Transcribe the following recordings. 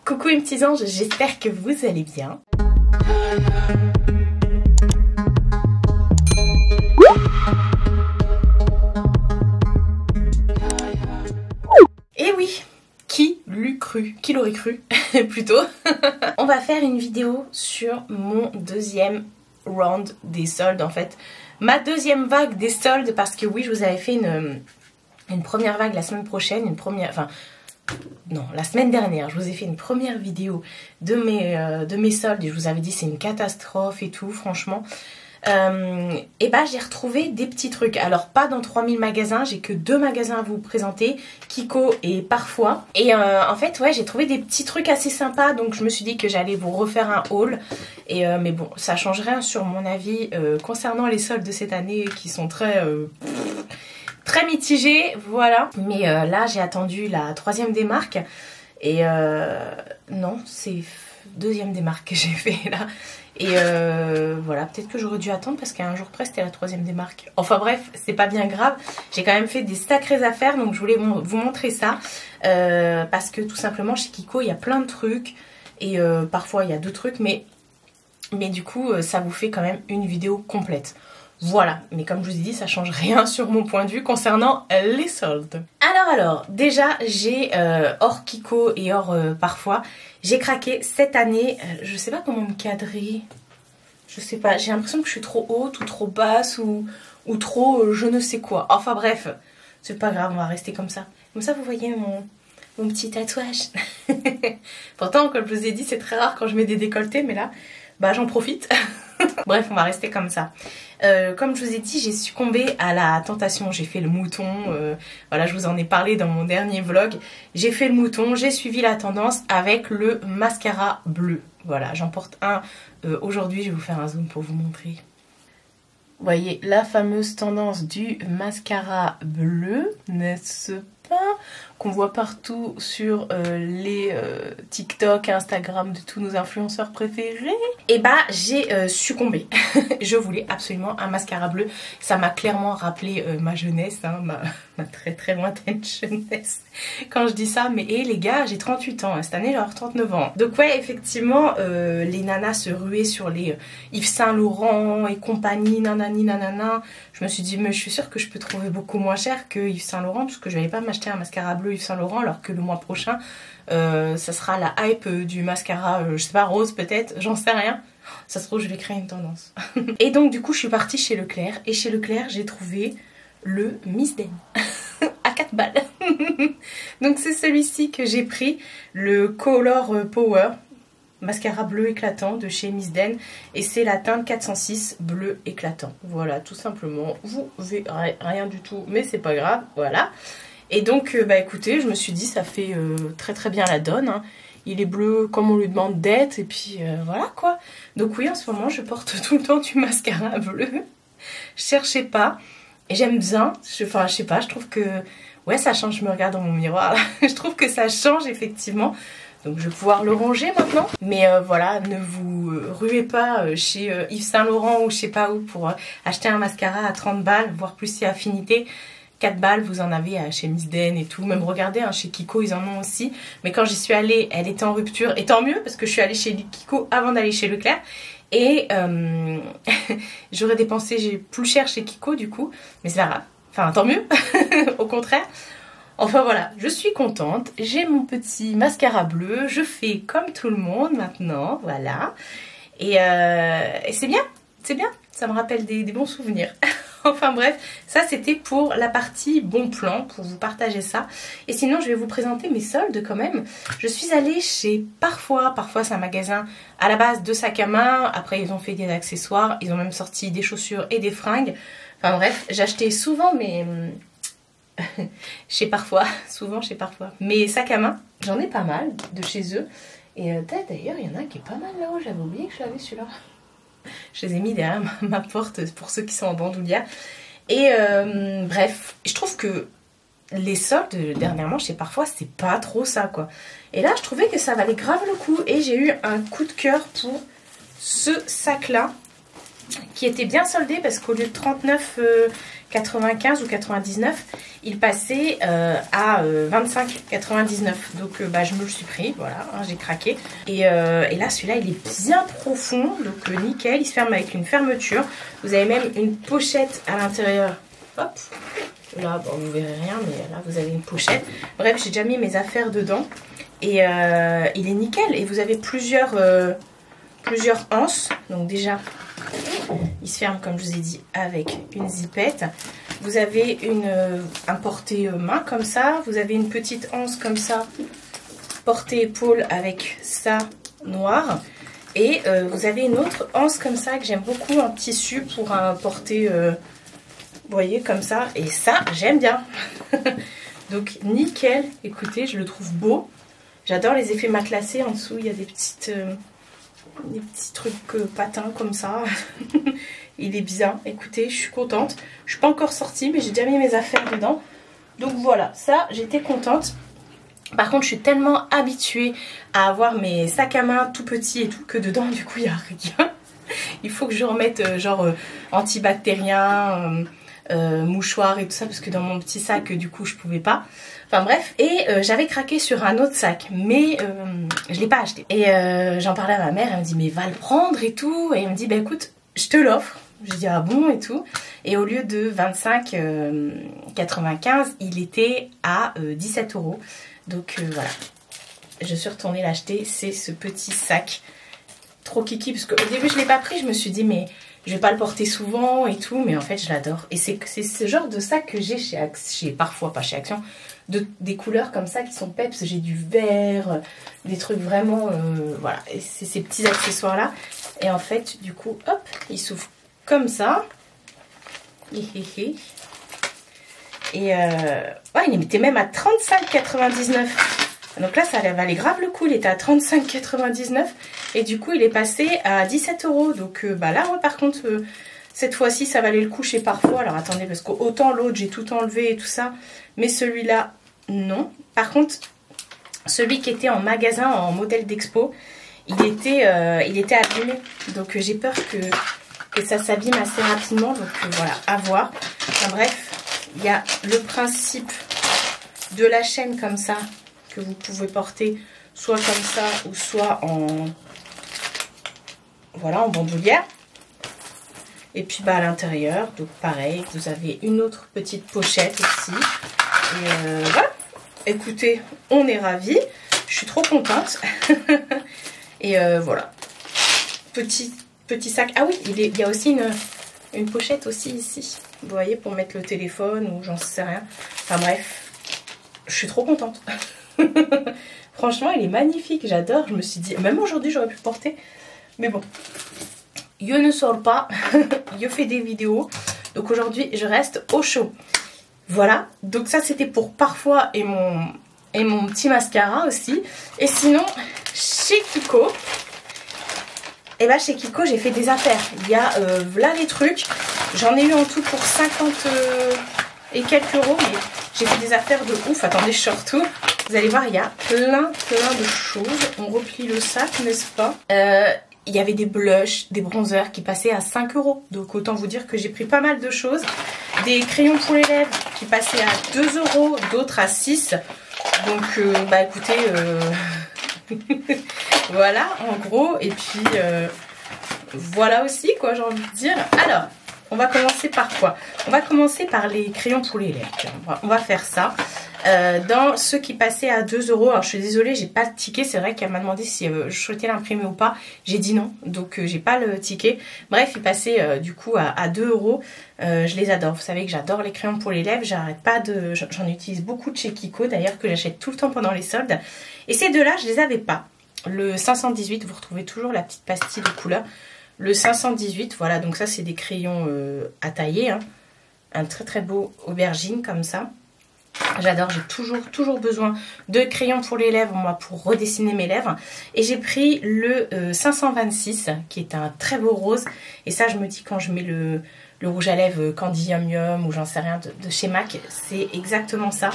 Coucou mes petits anges, j'espère que vous allez bien. Et oui, qui l'eût cru? Qui l'aurait cru plutôt. On va faire une vidéo sur mon deuxième round des soldes en fait. Ma deuxième vague des soldes parce que oui, je vous avais fait une première vague la semaine prochaine, la semaine dernière, je vous ai fait une première vidéo de mes soldes et je vous avais dit c'est une catastrophe et tout, franchement. Et bah j'ai retrouvé des petits trucs. Alors pas dans 3000 magasins, j'ai que 2 magasins à vous présenter, Kiko et Parfois. Et en fait ouais, j'ai trouvé des petits trucs assez sympas, donc je me suis dit que j'allais vous refaire un haul. Et mais bon, ça change rien sur mon avis concernant les soldes de cette année qui sont très mitigés, voilà. Mais là j'ai attendu la 3e démarque et non, c'est 2e démarque que j'ai fait là. Et voilà, peut-être que j'aurais dû attendre parce qu'à un jour près c'était la 3e démarque. Enfin bref, c'est pas bien grave. J'ai quand même fait des sacrées affaires, donc je voulais vous montrer ça. Parce que tout simplement chez Kiko il y a plein de trucs. Et parfois il y a 2 trucs, mais du coup ça vous fait quand même une vidéo complète. Voilà, mais comme je vous ai dit, ça change rien sur mon point de vue concernant les soldes. Alors, déjà, j'ai hors Kiko et hors Parfois, j'ai craqué cette année, je sais pas comment me cadrer, je sais pas, j'ai l'impression que je suis trop haute ou trop basse ou trop je ne sais quoi. Enfin bref, c'est pas grave, on va rester comme ça. Comme ça, vous voyez mon petit tatouage. Pourtant, comme je vous ai dit, c'est très rare quand je mets des décolletés, mais là, bah j'en profite. Bref, on va rester comme ça. Comme je vous ai dit, j'ai succombé à la tentation. J'ai fait le mouton. Voilà, je vous en ai parlé dans mon dernier vlog. J'ai fait le mouton, j'ai suivi la tendance avec le mascara bleu. Voilà, j'en porte un aujourd'hui. Je vais vous faire un zoom pour vous montrer. Vous voyez la fameuse tendance du mascara bleu, n'est-ce pas? Qu'on voit partout sur les TikTok, Instagram de tous nos influenceurs préférés. Et bah j'ai succombé. Je voulais absolument un mascara bleu. Ça m'a clairement rappelé ma jeunesse, hein, ma très lointaine jeunesse. Quand je dis ça, mais les gars, j'ai 38 ans, hein, cette année j'aurai 39 ans. Donc ouais, effectivement, les nanas se ruaient sur les Yves Saint Laurent et compagnie, nanani nanana. Je me suis dit, mais je suis sûre que je peux trouver beaucoup moins cher que Yves Saint Laurent, parce que je n'allais pas m'acheter un mascara bleu Yves Saint Laurent, alors que le mois prochain, ça sera la hype du mascara, je sais pas, rose peut-être, j'en sais rien. Ça se trouve, je vais créer une tendance. Et donc du coup, je suis partie chez Leclerc, et chez Leclerc, j'ai trouvé le Miss Den à 4 balles. Donc c'est celui-ci que j'ai pris, le Color Power mascara bleu éclatant de chez Miss Den, et c'est la teinte 406 bleu éclatant. Voilà, tout simplement, vous verrez rien du tout, mais c'est pas grave, voilà. Et donc bah écoutez, je me suis dit ça fait très bien la donne, hein. Il est bleu comme on lui demande d'être, et puis voilà quoi. Donc oui, en ce moment je porte tout le temps du mascara bleu. Cherchez pas, et j'aime bien, enfin je sais pas, je trouve que ouais ça change. Je me regarde dans mon miroir là. Je trouve que ça change effectivement. Donc je vais pouvoir le ranger maintenant. Mais voilà, ne vous ruez pas chez Yves Saint Laurent ou je sais pas où pour acheter un mascara à 30 balles, voire plus si affinité. 4 balles, vous en avez chez Miss Den et tout. Même regardez, hein, chez Kiko, ils en ont aussi. Mais quand j'y suis allée, elle était en rupture. Et tant mieux, parce que je suis allée chez Kiko avant d'aller chez Leclerc. Et j'aurais dépensé plus cher chez Kiko du coup. Mais c'est pas grave. Enfin, tant mieux. Au contraire. Enfin voilà, je suis contente, j'ai mon petit mascara bleu, je fais comme tout le monde maintenant, voilà. Et c'est bien, ça me rappelle des bons souvenirs. Enfin bref, ça c'était pour la partie bon plan, pour vous partager ça. Et sinon je vais vous présenter mes soldes quand même. Je suis allée chez Parfois c'est un magasin à la base de sacs à main, après ils ont fait des accessoires, ils ont même sorti des chaussures et des fringues. Enfin bref, j'achetais souvent mes... souvent chez Parfois. Mes sacs à main, j'en ai pas mal de chez eux. Et d'ailleurs, il y en a un qui est pas mal là-haut. J'avais oublié que je l'avais celui-là. Je les ai mis derrière ma porte pour ceux qui sont en bandoulière. Et bref, je trouve que les soldes dernièrement chez Parfois, c'est pas trop ça quoi. Et là, je trouvais que ça valait grave le coup. Et j'ai eu un coup de cœur pour ce sac-là, qui était bien soldé parce qu'au lieu de 95 ou 99, il passait à 25,99. Donc bah, je me le suis pris, voilà, hein, j'ai craqué. Et là, celui-là, il est bien profond, donc nickel. Il se ferme avec une fermeture. Vous avez même une pochette à l'intérieur. Hop, là, bon, vous verrez rien, mais là, vous avez une pochette. Bref, j'ai déjà mis mes affaires dedans. Et il est nickel. Et vous avez plusieurs anses. Donc déjà, il se ferme, comme je vous ai dit, avec une zippette. Vous avez un porté-main comme ça. Vous avez une petite anse comme ça, porté-épaule avec ça noir. Et vous avez une autre anse comme ça que j'aime beaucoup en tissu pour un porté, vous voyez, comme ça. Et ça, j'aime bien. Donc nickel. Écoutez, je le trouve beau. J'adore les effets matelassés. En dessous, il y a des petits trucs patins comme ça. Il est bien. Écoutez, je suis contente. Je suis pas encore sortie, mais j'ai déjà mis mes affaires dedans. Donc voilà, ça, j'étais contente. Par contre, je suis tellement habituée à avoir mes sacs à main tout petits et tout que dedans, du coup, il n'y a rien. Il faut que je remette genre antibactérien, mouchoir et tout ça, parce que dans mon petit sac, du coup, je pouvais pas. Enfin bref, et j'avais craqué sur un autre sac, mais je l'ai pas acheté. Et j'en parlais à ma mère, elle me dit mais va le prendre et tout. Et elle me dit bah écoute, je te l'offre. Je dis ah bon et tout. Et au lieu de 25,95, il était à 17 €. Donc voilà, je suis retournée l'acheter. C'est ce petit sac trop kiki, parce qu'au début je l'ai pas pris, je me suis dit mais je vais pas le porter souvent et tout, mais en fait je l'adore. Et c'est ce genre de sac que j'ai chez parfois pas chez Action, des couleurs comme ça qui sont peps. J'ai du vert, des trucs vraiment voilà, et c'est ces petits accessoires là. Et en fait du coup hop, il s'ouvre comme ça. Et ouais, il était même à 35,99. Donc là, ça valait grave le coup. Il était à 35,99. Et du coup, il est passé à 17 €. Donc bah là, ouais, par contre, cette fois-ci, ça valait le coup chez Parfois. Alors attendez, parce qu'autant l'autre, j'ai tout enlevé et tout ça. Mais celui-là, non. Par contre, celui qui était en magasin, en modèle d'expo, il était abîmé. Donc j'ai peur que ça s'abîme assez rapidement. Donc voilà, à voir. Enfin, bref, il y a le principe de la chaîne comme ça, que vous pouvez porter soit comme ça ou soit en bandoulière. Et puis bah à l'intérieur, donc pareil, vous avez une autre petite pochette aussi. Et voilà, écoutez, on est ravis. Je suis trop contente. Et voilà, petit sac. Ah oui, il y a aussi une pochette aussi ici. Vous voyez, pour mettre le téléphone ou j'en sais rien. Enfin bref, je suis trop contente. Franchement, il est magnifique, j'adore. Je me suis dit, même aujourd'hui, j'aurais pu le porter. Mais bon, je ne sors pas. Je fais des vidéos. Donc aujourd'hui, je reste au chaud. Voilà, donc ça, c'était pour Parfois et mon petit mascara aussi. Et sinon, chez Kiko, et bah chez Kiko, j'ai fait des affaires. Il y a là les trucs. J'en ai eu en tout pour 50 et quelques €. Mais j'ai fait des affaires de ouf. Attendez, je sors tout. Vous allez voir, il y a plein de choses. On replie le sac, n'est-ce pas? Il y avait des blushs, des bronzers qui passaient à 5 €. Donc autant vous dire que j'ai pris pas mal de choses. Des crayons pour les lèvres qui passaient à 2 €, d'autres à 6. Donc bah écoutez, voilà en gros. Et puis voilà aussi quoi, j'ai envie de dire. Alors, on va commencer par quoi? On va commencer par les crayons pour les lèvres. On va faire ça. Dans ceux qui passaient à 2 €, alors je suis désolée, j'ai pas de ticket. C'est vrai qu'elle m'a demandé si je souhaitais l'imprimer ou pas. J'ai dit non, donc j'ai pas le ticket. Bref, il passait du coup à 2 €. Je les adore. Vous savez que j'adore les crayons pour les lèvres. J'arrête pas de, j'en utilise beaucoup de chez Kiko d'ailleurs, que j'achète tout le temps pendant les soldes. Et ces deux-là, je les avais pas. Le 518, vous retrouvez toujours la petite pastille de couleur. Le 518, voilà, donc ça c'est des crayons à tailler, hein. Un très beau aubergine comme ça. J'adore, j'ai toujours besoin de crayons pour les lèvres, moi, pour redessiner mes lèvres. Et j'ai pris le 526, qui est un très beau rose. Et ça, je me dis, quand je mets le rouge à lèvres Candy Yum Yum ou j'en sais rien de chez MAC, c'est exactement ça.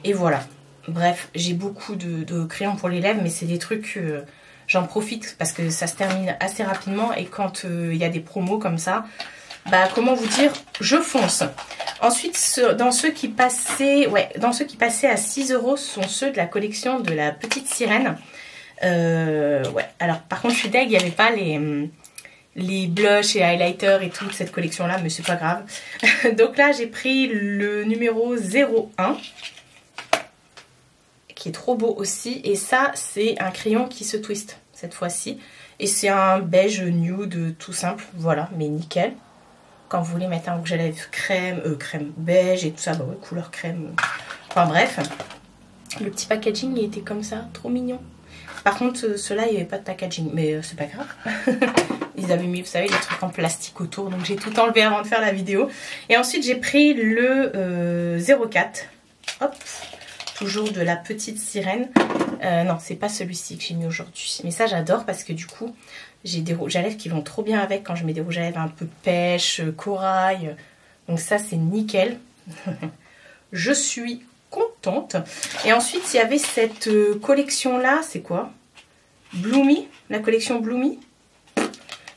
Et voilà. Bref, j'ai beaucoup de crayons pour les lèvres, mais c'est des trucs... j'en profite parce que ça se termine assez rapidement. Et quand il y a des promos comme ça... Bah comment vous dire, je fonce. Ensuite, dans ceux qui passaient à 6 €, ce sont ceux de la collection de la petite sirène. Ouais, alors par contre je suis deg, il n'y avait pas les blushs et highlighters et toute cette collection là, mais c'est pas grave. Donc là j'ai pris le numéro 01 qui est trop beau aussi, et ça c'est un crayon qui se twist cette fois-ci, et c'est un beige nude tout simple, voilà, mais nickel. Quand vous voulez mettre un rouge à lèvres crème beige et tout ça, bah ouais, couleur crème, enfin bref. Le petit packaging il était comme ça, trop mignon. Par contre, ceux-là, il n'y avait pas de packaging, mais c'est pas grave. Ils avaient mis, vous savez, des trucs en plastique autour, donc j'ai tout enlevé avant de faire la vidéo. Et ensuite, j'ai pris le 04. Hop, toujours de la petite sirène. Non, c'est pas celui-ci que j'ai mis aujourd'hui. Mais ça, j'adore parce que du coup, j'ai des rouges à lèvres qui vont trop bien avec quand je mets des rouges à lèvres un peu pêche, corail. Donc ça, c'est nickel. Je suis contente. Et ensuite il y avait cette collection là, c'est quoi, Bloomy, la collection Bloomy.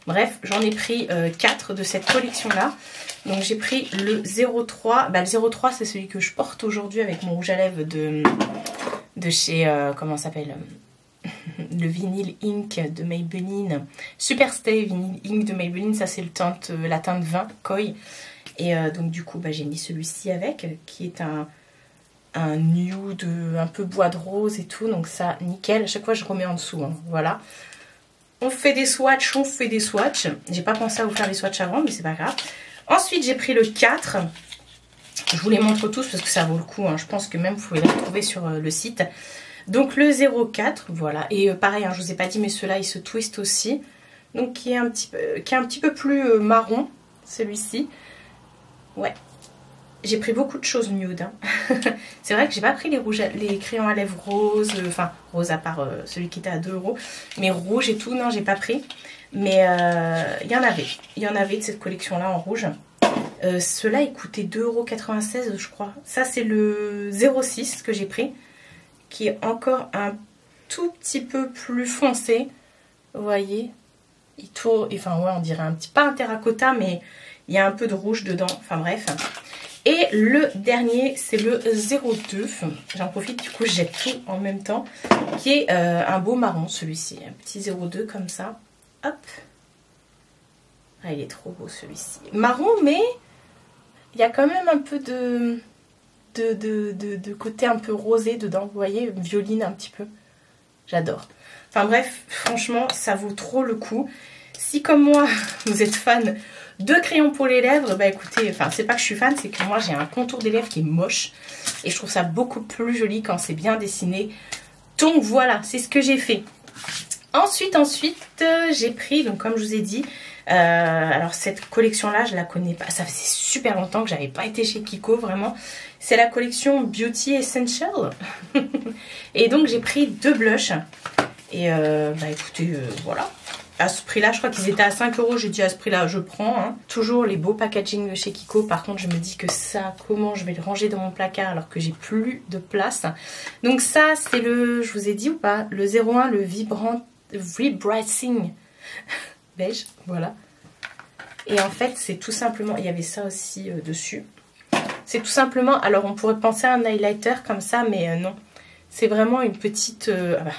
Bref, j'en ai pris 4 de cette collection là. Donc j'ai pris le 03. Bah, le 03 c'est celui que je porte aujourd'hui avec mon rouge à lèvres de chez comment ça s'appelle, le Vinyl Ink de Maybelline, Superstay Vinyl Ink de Maybelline. Ça c'est la teinte 20 Koi. Et donc du coup bah, j'ai mis celui-ci avec, qui est un nude un peu bois de rose et tout, donc ça nickel. À chaque fois je remets en dessous, hein. Voilà, on fait des swatchs, j'ai pas pensé à vous faire des swatchs avant, mais c'est pas grave. Ensuite j'ai pris le 4, je vous les montre tous parce que ça vaut le coup, hein. Je pense que même vous pouvez les retrouver sur le site. Donc le 04, voilà, et pareil, hein, je vous ai pas dit, mais ceux-là ils se twistent aussi, donc qui est un petit peu plus marron, celui-ci. Ouais, j'ai pris beaucoup de choses nude, hein. C'est vrai que j'ai pas pris les crayons à lèvres roses, enfin rose à part celui qui était à 2 €, mais rouge et tout, non j'ai pas pris. Mais il y en avait de cette collection là en rouge. Ceux-là ils coûtaient 2,96 € je crois. Ça c'est le 06 que j'ai pris, qui est encore un tout petit peu plus foncé. Vous voyez, il tourne, enfin ouais on dirait un petit, pas un terracotta, mais il y a un peu de rouge dedans, enfin bref. Et le dernier, c'est le 02. J'en profite, du coup, je jette tout en même temps. Qui est un beau marron, celui-ci. Un petit 02 comme ça. Hop. Ah, il est trop beau, celui-ci. Marron, mais il y a quand même un peu de côté un peu rosé dedans. Vous voyez, violine un petit peu. J'adore. Enfin bref, franchement, ça vaut trop le coup. Si, comme moi, vous êtes fan de crayons pour les lèvres, bah écoutez, enfin c'est pas que je suis fan, c'est que moi j'ai un contour des lèvres qui est moche et je trouve ça beaucoup plus joli quand c'est bien dessiné. Donc voilà, c'est ce que j'ai fait. Ensuite j'ai pris, donc comme je vous ai dit, alors cette collection là je la connais pas, ça faisait super longtemps que j'avais pas été chez Kiko, vraiment. C'est la collection Beauty Essential. Et donc j'ai pris 2 blushs et bah écoutez, voilà. À ce prix là, je crois qu'ils étaient à 5 €, j'ai dit à ce prix là je prends, hein. Toujours les beaux packaging de chez Kiko. Par contre je me dis que ça, comment je vais le ranger dans mon placard alors que j'ai plus de place. Donc ça c'est le, je vous ai dit ou pas, le 01, le Vibrating beige, voilà. Et en fait c'est tout simplement, il y avait ça aussi dessus. C'est tout simplement, alors on pourrait penser à un highlighter comme ça, mais non. C'est vraiment une petite... ah bah,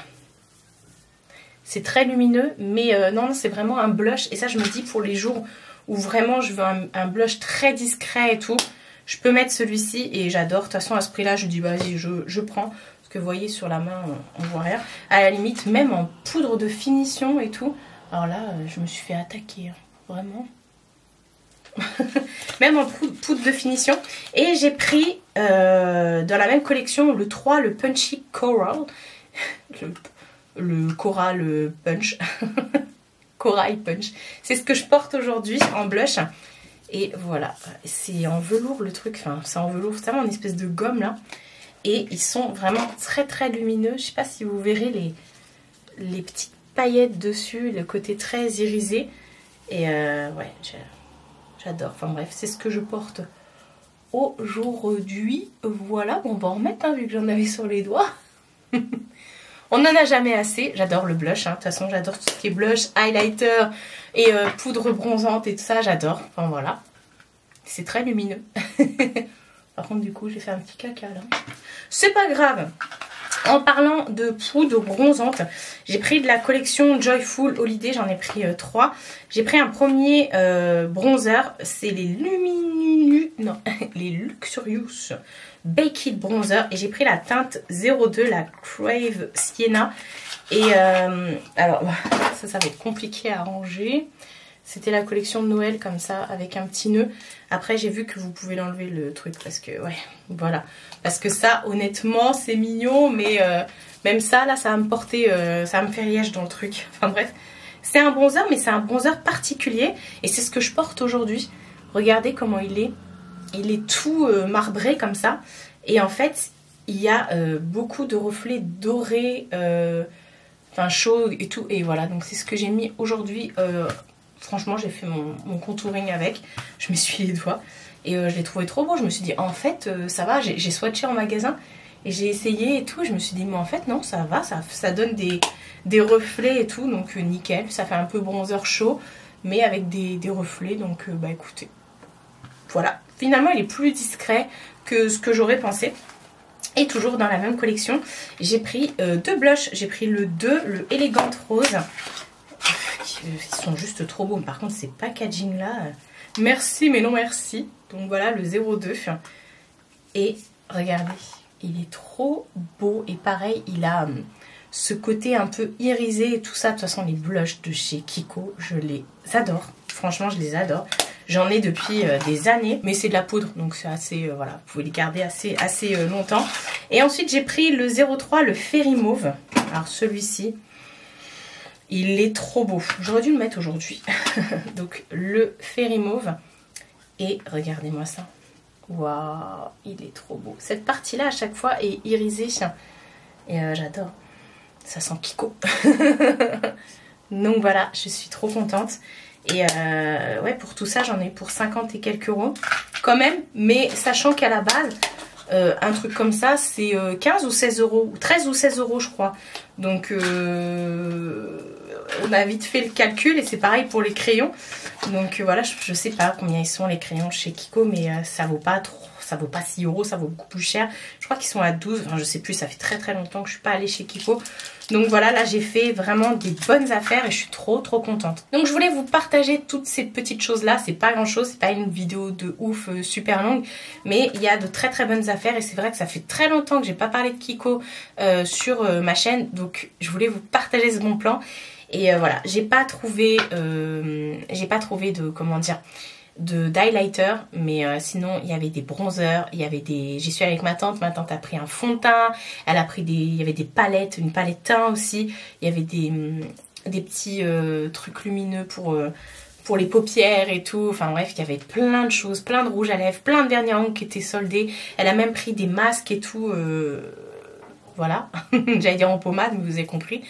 c'est très lumineux, mais non, c'est vraiment un blush. Et ça, je me dis, pour les jours où vraiment je veux un blush très discret et tout, je peux mettre celui-ci et j'adore. De toute façon, à ce prix-là, je dis, bah, vas-y, je prends. Parce que vous voyez, sur la main, on voit rien. À la limite, même en poudre de finition et tout. Alors là, je me suis fait attaquer, hein, vraiment. Même en poudre de finition. Et j'ai pris, dans la même collection, le 3, le Punchy Coral. Le Coral Punch. Corail Punch. C'est ce que je porte aujourd'hui en blush. Et voilà. C'est en velours le truc. Enfin, c'est en velours. C'est vraiment une espèce de gomme là. Et ils sont vraiment très très lumineux. Je sais pas si vous verrez les petites paillettes dessus. Le côté très irisé. Et ouais, j'adore. Enfin bref, c'est ce que je porte aujourd'hui. Voilà. Bon, on va en remettre hein, vu que j'en avais sur les doigts. On n'en a jamais assez. J'adore le blush. Hein. De toute façon, j'adore tout ce qui est blush, highlighter et poudre bronzante et tout ça. J'adore. Enfin, voilà. C'est très lumineux. Par contre du coup j'ai fait un petit caca là. C'est pas grave. En parlant de poudre bronzante, j'ai pris de la collection Joyful Holiday, j'en ai pris 3. J'ai pris un premier bronzer, c'est les les Luxurious Baked Bronzer. Et j'ai pris la teinte 02, la Crave Sienna. Et alors, ça va être compliqué à ranger. C'était la collection de Noël comme ça, avec un petit nœud. Après, j'ai vu que vous pouvez l'enlever le truc parce que, ouais, voilà. Parce que ça, honnêtement, c'est mignon, mais même ça, là, ça va me porter, ça va me faire liège dans le truc. Enfin bref, c'est un bronzer, mais c'est un bronzer particulier. Et c'est ce que je porte aujourd'hui. Regardez comment il est. Il est tout marbré comme ça. Et en fait, il y a beaucoup de reflets dorés, enfin chaud et tout. Et voilà, donc c'est ce que j'ai mis aujourd'hui. Franchement, j'ai fait mon contouring avec. Je m'essuie les doigts. Et je l'ai trouvé trop beau. Je me suis dit, en fait, ça va. J'ai swatché en magasin. Et j'ai essayé et tout. Je me suis dit, mais en fait, non, ça va. Ça donne des reflets et tout. Donc, nickel. Ça fait un peu bronzer chaud. Mais avec des reflets. Donc, bah écoutez. Voilà. Finalement, il est plus discret que ce que j'aurais pensé. Et toujours dans la même collection, j'ai pris 2 blushs. J'ai pris le 2, le Elegant Rose. Ils sont juste trop beaux. Par contre, ces packaging là, merci mais non merci. Donc voilà le 02. Et regardez, il est trop beau. Et pareil, il a ce côté un peu irisé et tout ça. De toute façon, les blushs de chez Kiko, je les adore. Franchement, je les adore. J'en ai depuis des années, mais c'est de la poudre, donc c'est assez, voilà, vous pouvez les garder assez longtemps. Et ensuite, j'ai pris le 03, le Fairy Mauve. Alors celui-ci, il est trop beau. J'aurais dû le mettre aujourd'hui. Donc le Fairy Mauve. Et regardez-moi ça. Waouh, il est trop beau. Cette partie-là, à chaque fois, est irisée. Et j'adore. Ça sent Kiko. Donc voilà, je suis trop contente. Et ouais, pour tout ça, j'en ai pour 50 et quelques euros. Quand même, mais sachant qu'à la base, un truc comme ça, c'est 15 ou 16 euros. 13 ou 16 euros, je crois. Donc, on a vite fait le calcul. Et c'est pareil pour les crayons. Donc, voilà, je sais pas combien ils sont les crayons chez Kiko. Mais ça vaut pas trop. Ça vaut pas 6 euros, ça vaut beaucoup plus cher. Je crois qu'ils sont à 12. Enfin, je sais plus, ça fait très longtemps que je suis pas allée chez Kiko. Donc voilà, là j'ai fait vraiment des bonnes affaires et je suis trop contente. Donc je voulais vous partager toutes ces petites choses là. C'est pas grand chose, c'est pas une vidéo de ouf super longue. Mais il y a de très bonnes affaires et c'est vrai que ça fait très longtemps que j'ai pas parlé de Kiko sur ma chaîne. Donc je voulais vous partager ce bon plan. Et voilà, j'ai pas trouvé de, comment dire, d'highlighter, mais sinon il y avait des bronzers, il y avait des, j'y suis allée avec ma tante a pris un fond de teint, elle a pris il y avait des palettes, une palette teint aussi, il y avait des petits trucs lumineux pour les paupières et tout, enfin bref, il y avait plein de choses, plein de rouge à lèvres, plein de vernis à ongles qui étaient soldés, elle a même pris des masques et tout, voilà, j'allais dire en pommade, mais vous avez compris,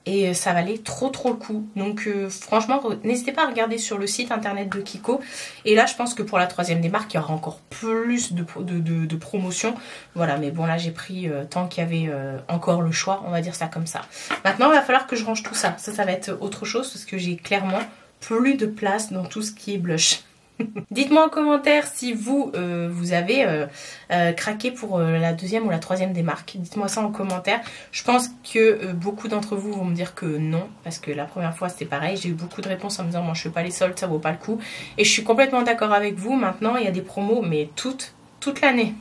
et ça valait trop le coup. Donc franchement, n'hésitez pas à regarder sur le site internet de Kiko. Et là, je pense que pour la 3e démarque, il y aura encore plus de promotions. Voilà, mais bon, là, j'ai pris tant qu'il y avait encore le choix, on va dire ça comme ça. Maintenant, il va falloir que je range tout ça. Ça va être autre chose parce que j'ai clairement plus de place dans tout ce qui est blush. Dites-moi en commentaire si vous avez craqué pour la 2e ou la 3e démarque. Dites-moi ça en commentaire. Je pense que beaucoup d'entre vous vont me dire que non, parce que la première fois c'était pareil. J'ai eu beaucoup de réponses en me disant moi je fais pas les soldes, ça vaut pas le coup. Et je suis complètement d'accord avec vous. Maintenant il y a des promos, mais toute l'année,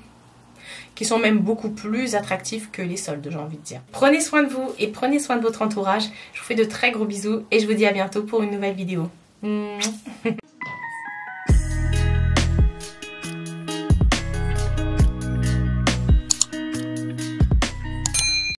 qui sont même beaucoup plus attractifs que les soldes, j'ai envie de dire. Prenez soin de vous et prenez soin de votre entourage. Je vous fais de très gros bisous et je vous dis à bientôt pour une nouvelle vidéo.